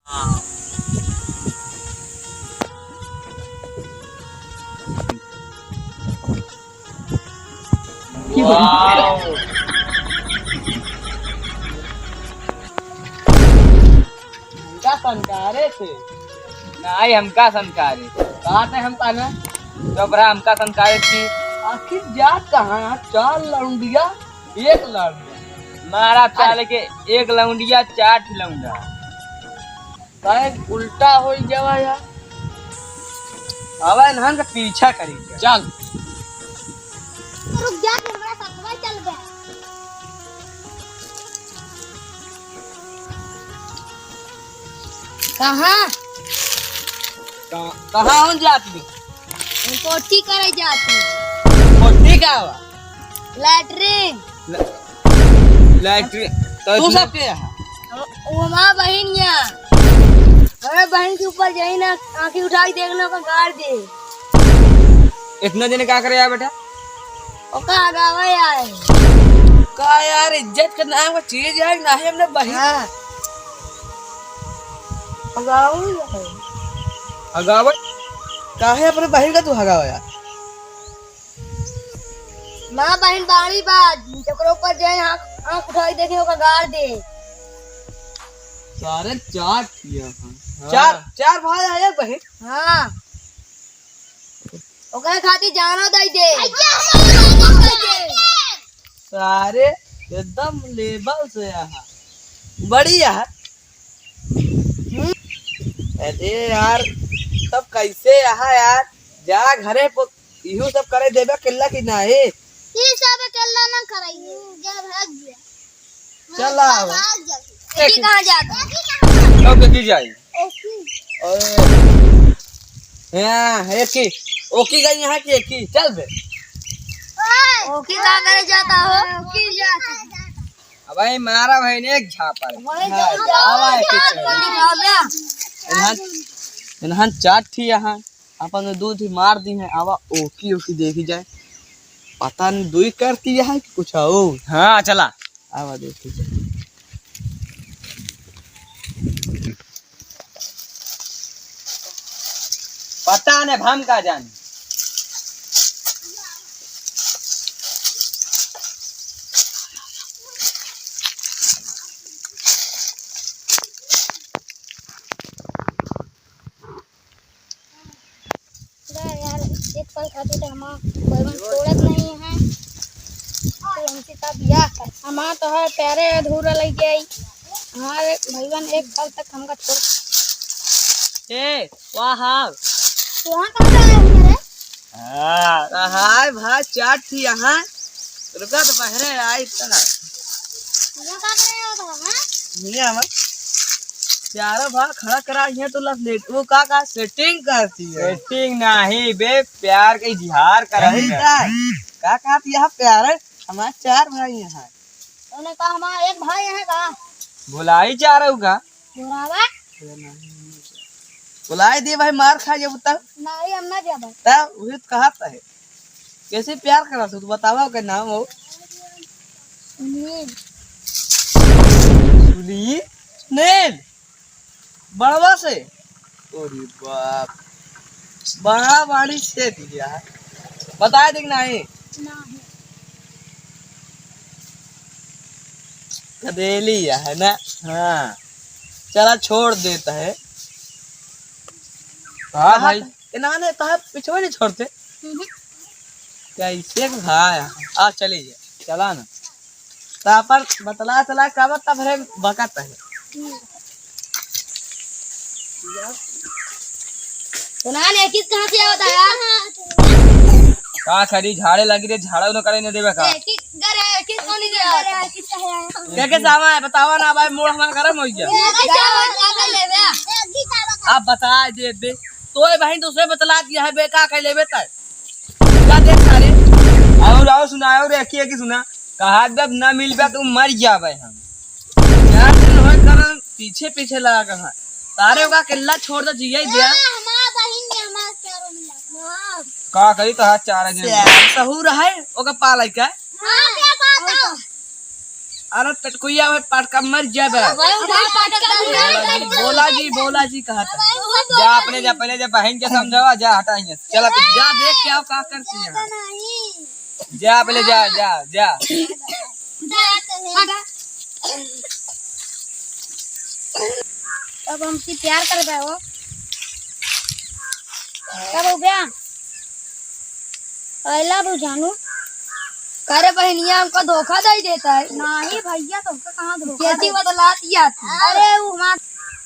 हमका संकारे थे नहीं, हमका संकारे कहा थे हम पाना चोपरा हमका संकारे थी। आखिर जात कहाँ? 4 लौंडिया 1 लौंडिया मारा चाले के 1 लौंडिया 4 लौंडा काहे उल्टा हो जावा यार। अब इन्हां का पीछा करी चल रुक जा फिर बड़ा सतवा चल गया। कहाँ कहाँ हो जाती? कोठी करे जाती कोठी का हुआ लैटरिन। लैटरिन तू सब के यहाँ वो माँ बहन यहाँ अरे बहन के ऊपर जाई ना आंखें उठा के देखना का गाड़ दे। इतना दिन क्या करे यार बेटा? ओका गावा यार का यार इज्जत का नाम का चीज है ना है हमने बहन। हाँ गावा अगाव काहे अपने बहन का तू हगावा यार? माँ बहन बाड़ी बात जकरो ऊपर जाए आंख उठा के देखे ओका गाड़ दे। सारे 4 किया चार भाई आया बहन। हाँ ओकरा खातिर जाना दई दे। सारे एकदम लेवल से यहाँ बढ़िया है। अरे यार तब कैसे यहाँ यार जा घरे इहो सब करे देबे किल्ला की नाही ई सब कल्ला ना कराइए जा भाग गया। चल आओ भाग जा की कहां जाता कब की जाई और हां है की ओकी गई यहाँ की की चल बे ओकी का करे जाता हो ओकी जाता अब भाई मारा भाई ने एक झापर आवा इन्हां 4 थी यहाँ अपन में 2 थी मार दी है। आवा ओकी ओकी देखी जाए पता नहीं 2 करती है कि कुछ हो। हाँ चला आवा देखी जाए पता नहीं भम का जाने। यार एक पल खातिर तो हम कोई छोड़त नहीं है तो हमसे तब बियाह कर हमार तो है प्यारे अधूरा लग गई हमारे भईवन एक साल तक हमका छोड़। ए वाह तो वहां कहां गए हो मेरे? हां हाय भाई 4 थी यहाँ रुका तो बहरे आई तना यहाँ का करे हो तो हां नहीं हम चारों भाग खड़ा करा है तो लफ लेट वो का सेटिंग करती है। सेटिंग नहीं बे प्यार के इजहार कर रही है का यहाँ प्यार है। हमारे 4 भाई यहाँ तूने कहा हमारा एक भाई है का बुलाई जा रहा का बुरावा बुलाई दे भाई मार खा जब तक नहीं हम ना जाबे तब वही तो कहा है कैसे प्यार करा तू बतावा का नाम हो सुनील सुनील बड़वा से ओरी बाप बड़ा बाड़ी से दिया बताया देख नहीं कदेली है ना। हाँ चला छोड़ देता है। हाँ भाई इन्होंने कहा पिछवा नहीं छोड़ते कैसे भाई आ चली जाए चला ना तापर बतला चला का तब है बकत है सुना ने किस कहां से आवता यार का खरी झाड़े लगी रे झाड़ा न करे न देबे का किस घर है किस कौन गया किस का है क्या सामान है बतावा ना भाई मोड़ हमारा गरम हो गया आप बता दे बे तोय बहन दूसरे बतला दिया है बे का कह लेबे त क्या देख सारे आओ सुनाओ रे की सुना कहा जब ना मिलबे तुम मर जाबे हम 4 दिन होय करन पीछे पीछे लगा कहा तारे का किल्ला छोड़ दे जिया दिया हमारा बहन ने हमारा चारों मिला का कही तो हाथ 4 दिन सहूर है ओका पालाई का हां क्या बात है अरे टटकुइया में पटका मर जाबे भाई उठा पटक बोला जी कहा था। जा अपने जा पहले जा बहन के समझावा जा हटा यहाँ से। चला जा देख क्या का करती है। जा पहले जा जा जा। अब हमसे प्यार कर रहे हो कब हो गया पहला वो जानू अरे बहनिया हमको धोखा दे देता है। नहीं भैया तुमको कहाँ धोखा कैसी बदला दिया था। अरे वो हमारा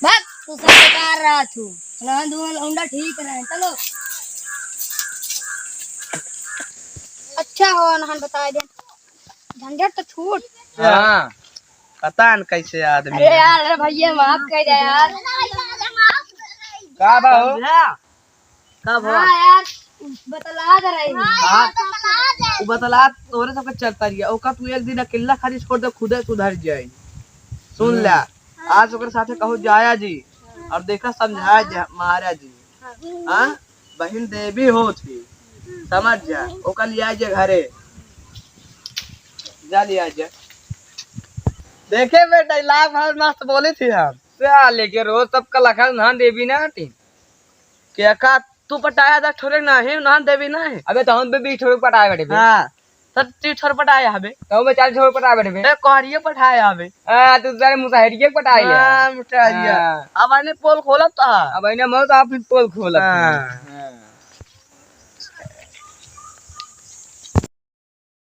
भाग तू सब बेकार रहा तू लौंडा ठीक रहे चलो। अच्छा हो नहन बता दे झंझट तो छूट। हाँ पता न कैसे आदमी। अरे यार अरे भैया माफ कर दे यार। का बाबू हाँ यार बतला दे रही वो बतला तोरे सबके चलता रहिया ओका तू एक दिन अकेला खाली छोड़ दे खुदे सुधर जाई। सुन ले आज ओकर साथे कहो जाया जी और देखा समझाया जा महाराज जी। हां बहन देवी हो थी समझ जा ओका लिया जे घरे जा लिया जे। देखे बेटा लाभ बहुत मस्त बोली थी हम क्या लेके रोज सबका लखन नहान देवी ना हटी। क्या का तू पटाया था छोरे ना है ना देवी ना है। अबे तो हम पे भी छोड़ पटाए बैठे बे। हां सब ती छोर पटाया हबे तो मैं 40 छोड़ पटाए बैठे बे। ए कहरिए पठाया हबे तू सारे मुसाहिरिये पटाई ले। हां मुटारिया अब आने पोल खोलब ता अब इने मौत आप पोल खोला। हां